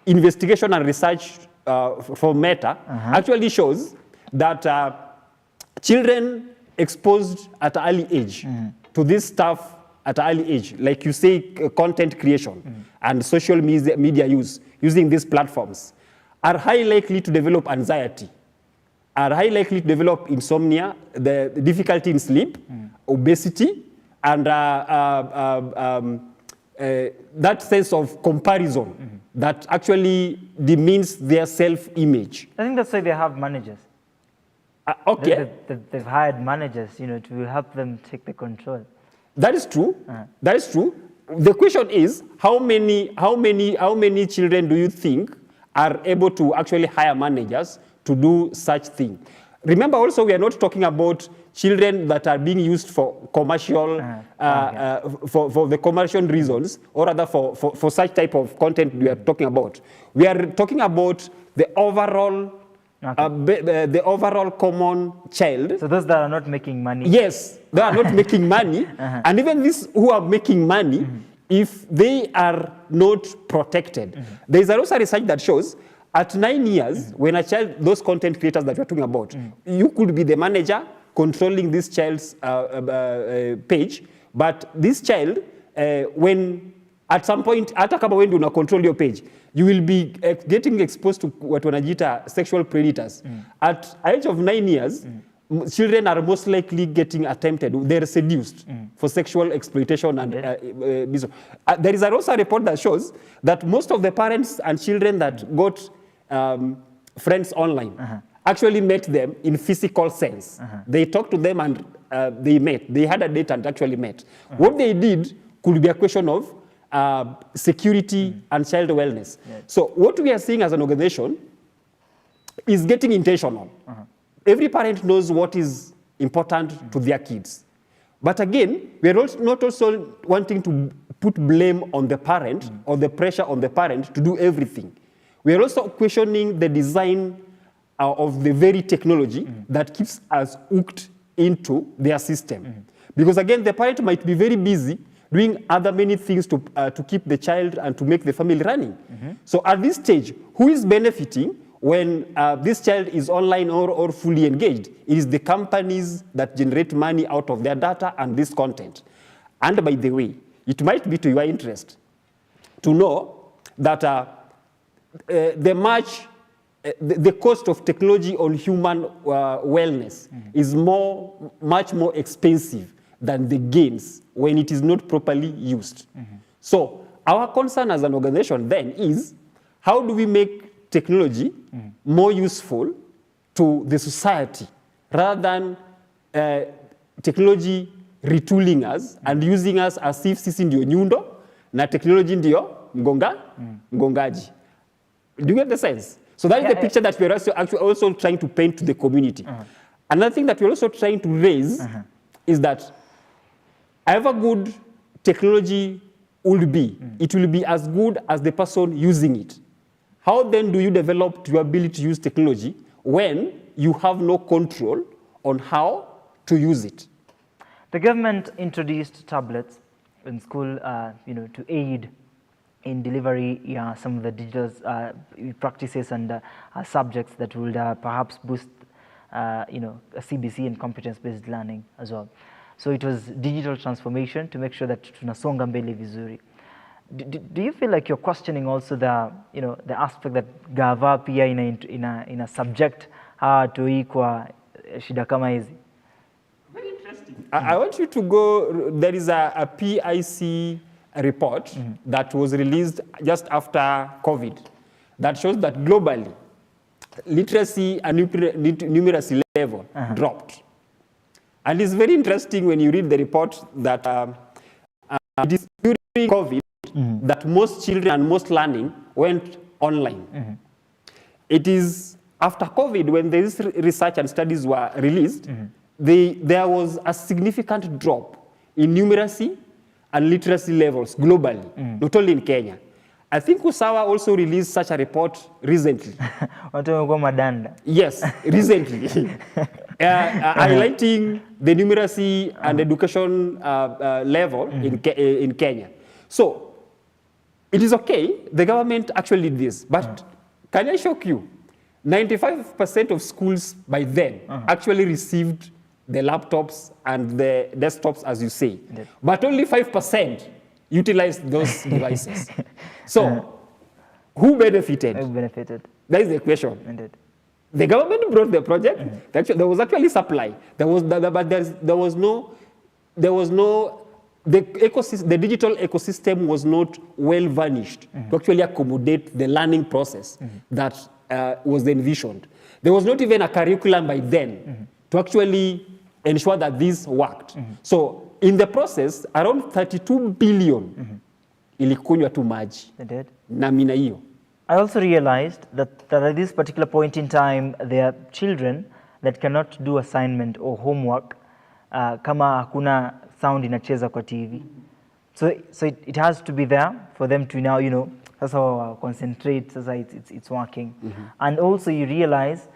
investigation and research for Meta actually shows that children exposed at an early age to this stuff at an early age, like you say, content creation and social media use, using these platforms, are highly likely to develop anxiety, are highly likely to develop insomnia, the difficulty in sleep, obesity, and that sense of comparison that actually demeans their self-image. I think that's why they have managers. Okay. They've hired managers, to help them take the control. That is true. That is true. The question is, how many children do you think are able to actually hire managers to do such thing? remember also, we are not talking about children that are being used for commercial, for the commercial reasons, or rather for such type of content we are talking about. We are talking about the overall, the overall common child. So those that are not making money. Yes, they are not making money. And even these who are making money, if they are not protected. There is also research that shows at 9 years, when a child, those content creators that we're talking about, you could be the manager controlling this child's page, but this child, when at some point, hata kama when you control your page, you will be getting exposed to what wanajita sexual predators. At age of 9 years, children are most likely getting attempted, they're seduced for sexual exploitation and there is also a report that shows that most of the parents and children that got friends online actually met them in physical sense. They talked to them and they met. They had a date and actually met. What they did could be a question of security and child wellness. So what we are seeing as an organization is getting intentional. Every parent knows what is important to their kids. But again, we are not also wanting to put blame on the parent or the pressure on the parent to do everything. We are also questioning the design of the very technology that keeps us hooked into their system. Because again, the parent might be very busy doing other many things to keep the child and to make the family running. So at this stage, who is benefiting when this child is online or fully engaged? It is the companies that generate money out of their data and this content. And by the way, it might be to your interest to know that the cost of technology on human wellness is much more expensive than the gains when it is not properly used. So our concern as an organization then is, how do we make technology more useful to the society rather than technology retooling us and using us as if sisi ndio nyundo na technology ndio mgongaji. Do you get the sense? So that is the picture that we are also trying to paint to the community. Another thing that we're also trying to raise is that however good technology would be, it will be as good as the person using it. How then do you develop your ability to use technology when you have no control on how to use it? The government introduced tablets in school, to aid in delivery some of the digital practices and subjects that would perhaps boost, CBC and competence-based learning as well. So it was digital transformation to make sure that tunasonga mbele vizuri. Do you feel like you're questioning also the, the aspect that gava pia in a subject to kwa shida kama hizi? Very interesting. I want you to go, there is a PIC report that was released just after COVID that shows that globally, literacy and numeracy level dropped. And it's very interesting when you read the report that it is during COVID that most children and most learning went online. It is after COVID, when this research and studies were released, there was a significant drop in numeracy and literacy levels globally, not only in Kenya. I think Usawa also released such a report recently. Yes, recently. Highlighting the numeracy and education level in Kenya. So, it is okay, the government actually did this, but can I shock you? 95% of schools by then actually received the laptops and the desktops, as you say. But only 5% utilized those devices. So, who benefited? Who benefited? That is the question. Indeed. The government brought the project. There was actually supply. There was no, the digital ecosystem was not well vanished to actually accommodate the learning process that was envisioned. There was not even a curriculum by then to actually ensure that this worked. So in the process, around 32 billion ilikunywa tu maji na mina hiyo. I also realized that at this particular point in time, there are children that cannot do assignment or homework kama hakuna sound inacheza kwa TV. So it has to be there for them to now, sasa concentrate, sasa it's working. And also you realize,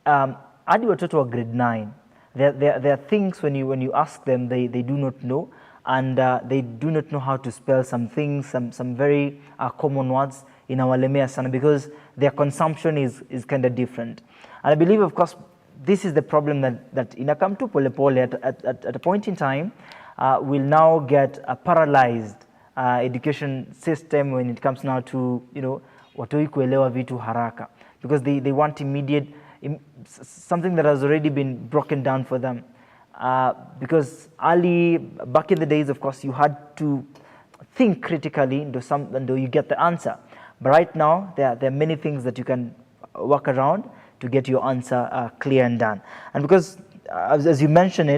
hadi watoto wa grade 9, there are things when you ask them, they do not know, and they do not know how to spell some things, some very common words inawalemea sana, because their consumption is kind of different. And I believe, of course, this is the problem that inakam tu pole pole at a point in time, will now get a paralyzed education system when it comes now to, watoi kuelewa vitu haraka, because they want immediate, something that has already been broken down for them. Because back in the days, of course, you had to think critically until you get the answer. But right now, there are many things that you can work around to get your answer clear and done. And because, as you mentioned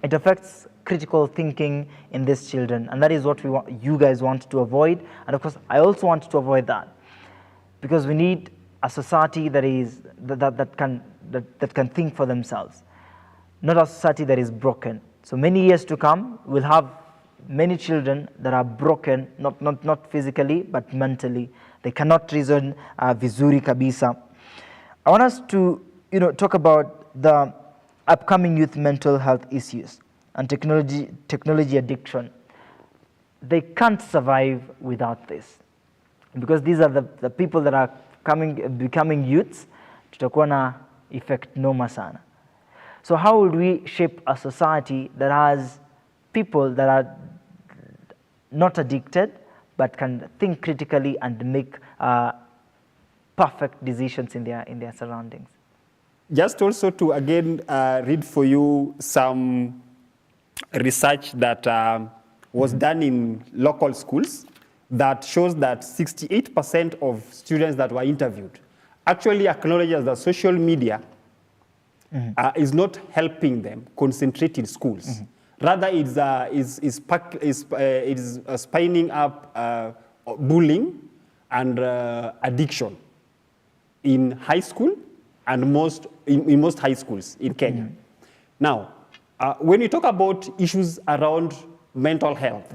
it affects critical thinking in these children, and that is what you guys want to avoid. And of course, I also want to avoid that, because we need a society that can think for themselves, not a society that is broken. So many years to come, we'll have many children that are broken, not physically, but mentally. They cannot reason vizuri kabisa. I want us to talk about the upcoming youth mental health issues and technology addiction. They can't survive without this, because these are the people that are becoming youths. Tutakuwa na effect noma sana. So how would we shape a society that has people that are not addicted, but can think critically and make perfect decisions in their surroundings? Just also to again read for you some research that was done in local schools that shows that 68% of students that were interviewed actually acknowledges that social media is not helping them concentrate in schools. Rather, it's spinning up bullying and addiction in high school and in most high schools in Kenya. Now, when you talk about issues around mental health,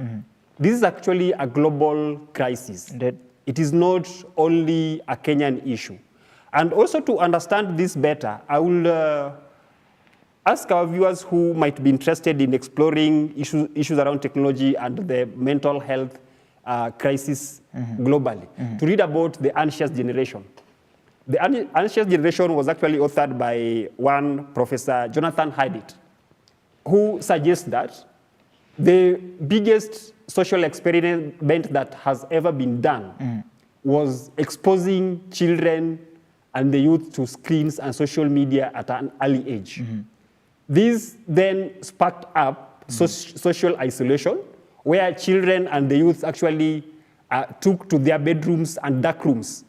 this is actually a global crisis. Indeed. It is not only a Kenyan issue. And also, to understand this better, I will ask our viewers who might be interested in exploring issues around technology and the mental health crisis globally to read about the anxious generation. The anxious generation was actually authored by one Professor Jonathan Haidt, who suggests that the biggest social experiment that has ever been done was exposing children and the youth to screens and social media at an early age. This then sparked up social isolation, where children and the youth actually took to their bedrooms and dark rooms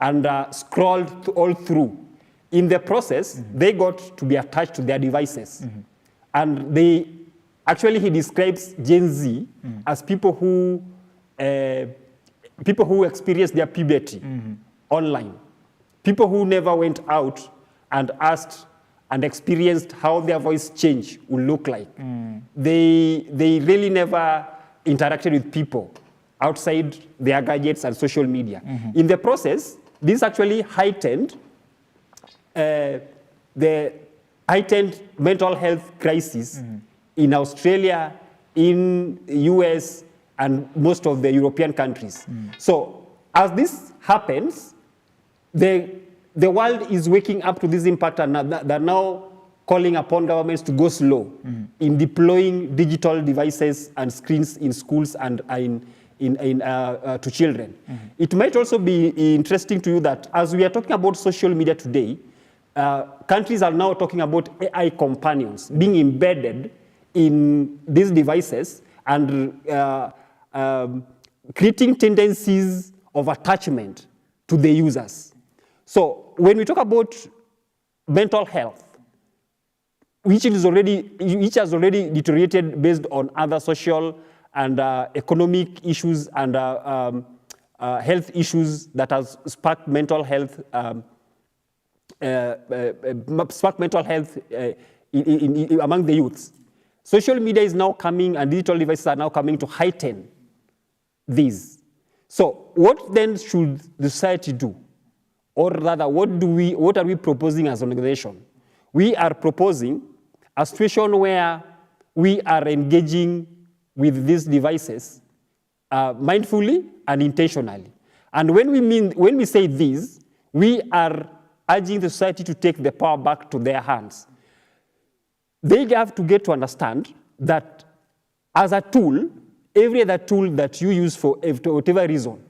and scrolled all through. In the process, they got to be attached to their devices. And he describes Gen Z as people who experienced their puberty online. People who never went out and asked and experienced how their voice change would look like. They really never interacted with people outside their gadgets and social media. In the process, this actually heightened the heightened mental health crisis in Australia, in US, and most of the European countries. So as this happens, the world is waking up to this impact, and they're now calling upon governments to go slow in deploying digital devices and screens in schools and to children. It might also be interesting to you that as we are talking about social media today, countries are now talking about AI companions being embedded in these devices and creating tendencies of attachment to the users. So when we talk about mental health, which has already deteriorated based on other social and economic issues and health issues that has sparked mental health spark mental health among the youths. Social media is now coming, and digital devices are now coming to heighten these. So what then should the society do? Or rather, what are we proposing as an organization? We are proposing a situation where we are engaging with these devices mindfully and intentionally. And when we say this, we are urging the society to take the power back to their hands. They have to get to understand that as a tool, every other tool that you use for whatever reason,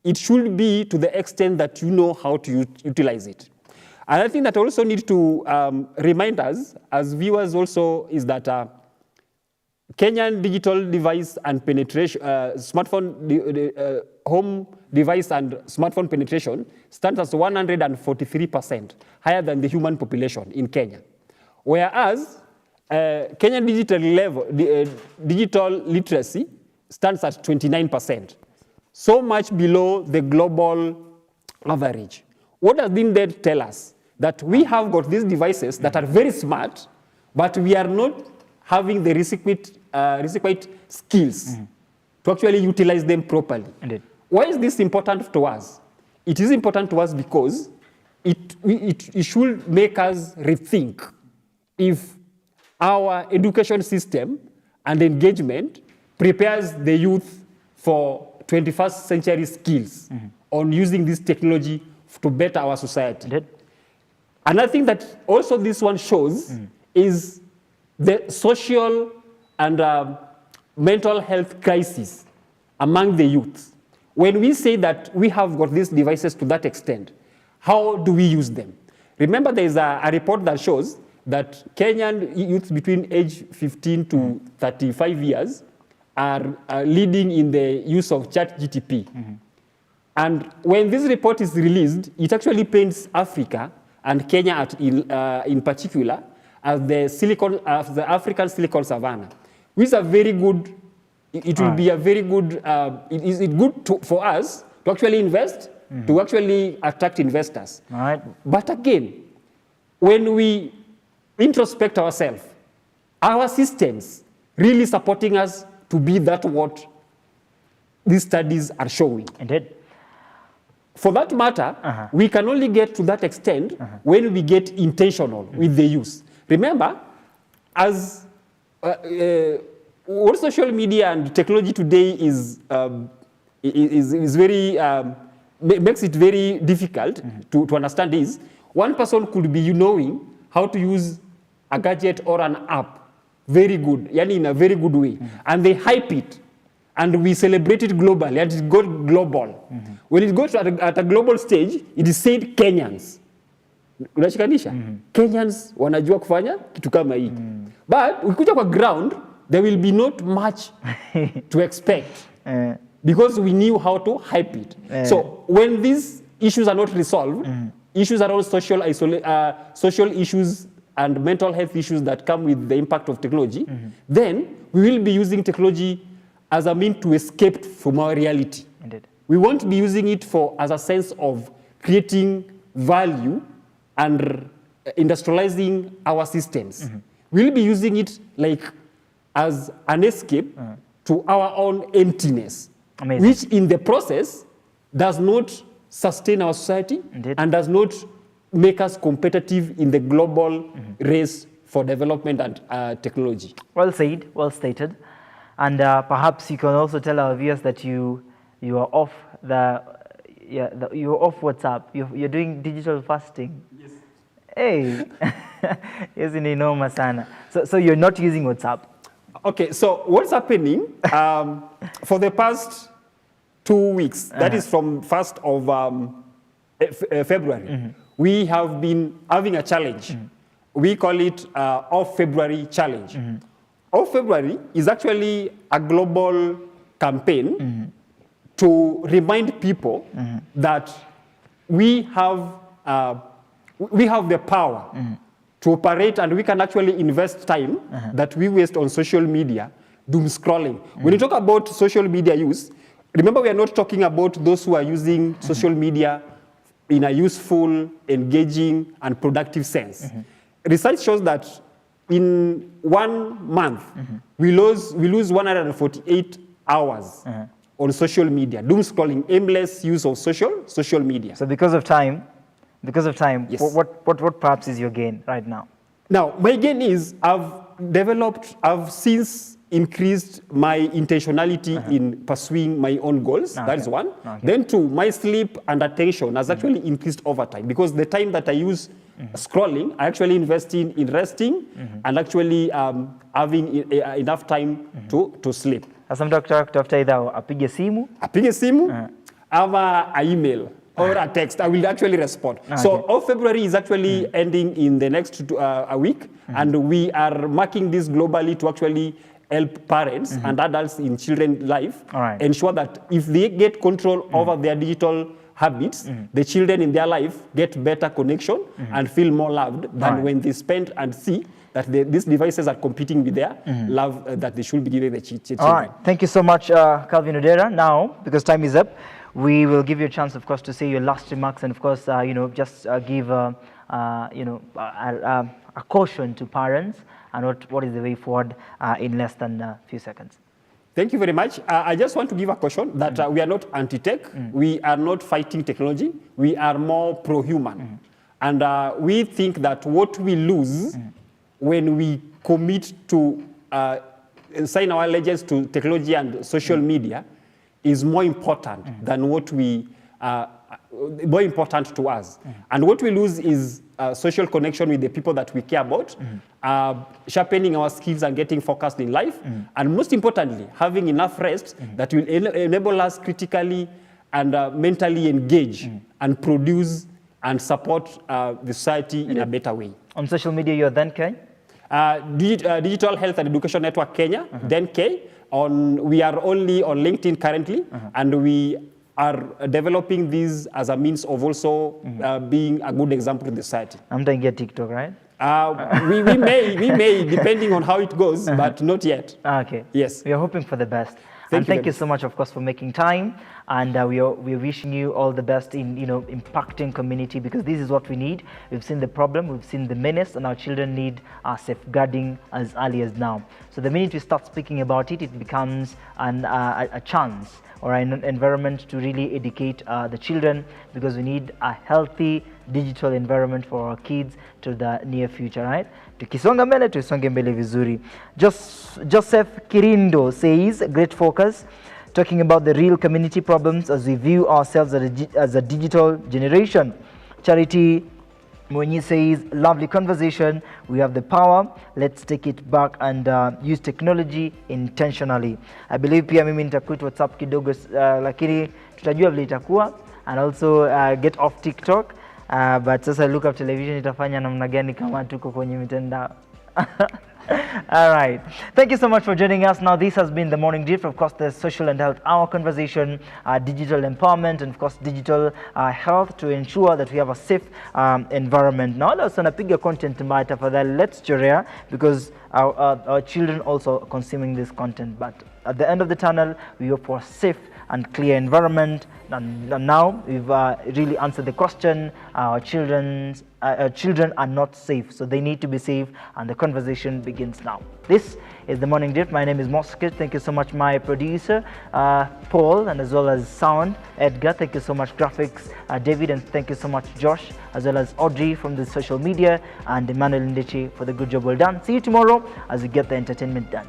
it should be to the extent that you know how to utilize it. And I think that also need to remind us as viewers also is that Kenyan digital device and penetration, smartphone, home device and smartphone penetration stands as 143%, higher than the human population in Kenya. Whereas Kenyan digital literacy stands at 29%, so much below the global average. What does that tell us? That we have got these devices that are very smart, but we are not having the requisite skills to actually utilize them properly. Indeed. Why is this important to us? It is important to us because it should make us rethink if our education system and engagement prepares the youth for 21st century skills on using this technology to better our society. Indeed. Another thing that also this one shows is the social and mental health crisis among the youth. When we say that we have got these devices to that extent, how do we use them? Remember, there is a report that shows that Kenyan youths between age 15 to 35 years are leading in the use of ChatGPT. And when this report is released, it actually paints Africa and Kenya in particular as the African Silicon Savannah, which is a very good. It will be a very good. It is good for us to actually invest, to actually attract investors. All right. But again, when we introspect ourselves, our systems really supporting us to be that what these studies are showing. Indeed. For that matter, we can only get to that extent when we get intentional with the use. Remember, as what social media and technology today is very makes it very difficult to understand is one person could be knowing how to use a gadget or an app very good, yani in a very good way, and they hype it. And we celebrate it globally, and it got global. When it goes at a global stage, it is said Kenyans. Unashikanisha? Kenyans wanajua kufanya kitu kama hii. But ukikuja kwa ground, there will be not much to expect because we knew how to hype it. So when these issues are not resolved, issues around social issues and mental health issues that come with the impact of technology, then we will be using technology as a means to escape from our reality. Indeed. We won't be using it as a sense of creating value and industrializing our systems. We'll be using it like as an escape to our own emptiness, Amazing. which in the process does not sustain our society Indeed. and does not make us competitive in the global race for development and technology. Well said, well stated. And perhaps you can also tell our viewers that you are off you're off WhatsApp. You're doing digital fasting. Yes. Hey, yes, in enormous sana. So you're not using WhatsApp. Okay, so what's happening for the past 2 weeks? That is from 1st of February. We have been having a challenge. We call it Off February Challenge. Off February is actually a global campaign to remind people that we have the power to operate, and we can actually invest time that we waste on social media, doom scrolling. When you talk about social media use, remember we are not talking about those who are using social media in a useful, engaging, and productive sense. Research shows that in 1 month, we lose 148 hours on social media, doom scrolling, aimless use of social media. So because of time, Yes. what perhaps is your gain right now? Now, my gain is I've since increased my intentionality in pursuing my own goals. That is one. Then two, my sleep and attention has actually increased over time, because the time that I use scrolling, I actually invest in resting and actually having enough time to sleep. Sasa mtu akitafuta either apige simu ama a email or a text, I will actually respond. So all February is actually ending in the next a week, and we are marking this globally to actually help parents and adults in children's life ensure that if they get control over their digital habits, the children in their life get better connection and feel more loved than when they spend and see that these devices are competing with their love that they should be giving the children. All right. Thank you so much, Calvin Odera. Now, because time is up, we will give you a chance, of course, to say your last remarks and, of course, just give a caution to parents and what is the way forward in less than a few seconds. Thank you very much. I just want to give a caution that we are not anti-tech. We are not fighting technology. We are more pro-human. And we think that what we lose when we commit to sign our allegiance to technology and social media is more important than what we, more important to us. And what we lose is social connection with the people that we care about, sharpening our skills and getting focused in life, and most importantly, having enough rest that will enable us critically and mentally engage and produce and support the society in a better way. On social media, you're DHEN? Digital Health and Education Network Kenya, DHEN. We are only on LinkedIn currently, and we are developing these as a means of also being a good example to the society. I'm going to get TikTok, right? We may, depending on how it goes, but not yet. Okay. Yes. We are hoping for the best. Thank you so much, of course, for making time. And we're wishing you all the best in impacting community, because this is what we need. We've seen the problem, we've seen the menace, and our children need safeguarding as early as now. So the minute we start speaking about it, it becomes a chance or an environment to really educate the children, because we need a healthy digital environment for our kids to the near future, right? Tukisonga mbele, tusonge mbele vizuri. Joseph Kirindo says, great focus, talking about the real community problems as we view ourselves as a digital generation. Charity Mwenye says, lovely conversation, we have the power, let's take it back and use technology intentionally. I believe pia mimi nitakuit WhatsApp kidogo, lakini tutajua vile itakuwa, and also get off TikTok, but sasa Look Up Television itafanya namna gani kama tuko kwenye mitandao. All right. Thank you so much for joining us. Now, this has been the Morning Drift, of course, the Social and Health Hour conversation, digital empowerment, and of course, digital health to ensure that we have a safe environment. Now, also, napiga content mbaya tafadhali, let's chorea, because our children also are consuming this content. But at the end of the tunnel, we hope for a safe and clear environment. And now we've really answered the question. Our children are not safe, so they need to be safe, and the conversation begins now. This is the Morning Drift. My name is Moses.A. Thank you so much, my producer Paul, and as well as sound Edgar. Thank you so much, graphics David, and thank you so much, Josh, as well as Audrey from the social media, and Emmanuel Ndechi for the good job well done. See you tomorrow as we get the entertainment done.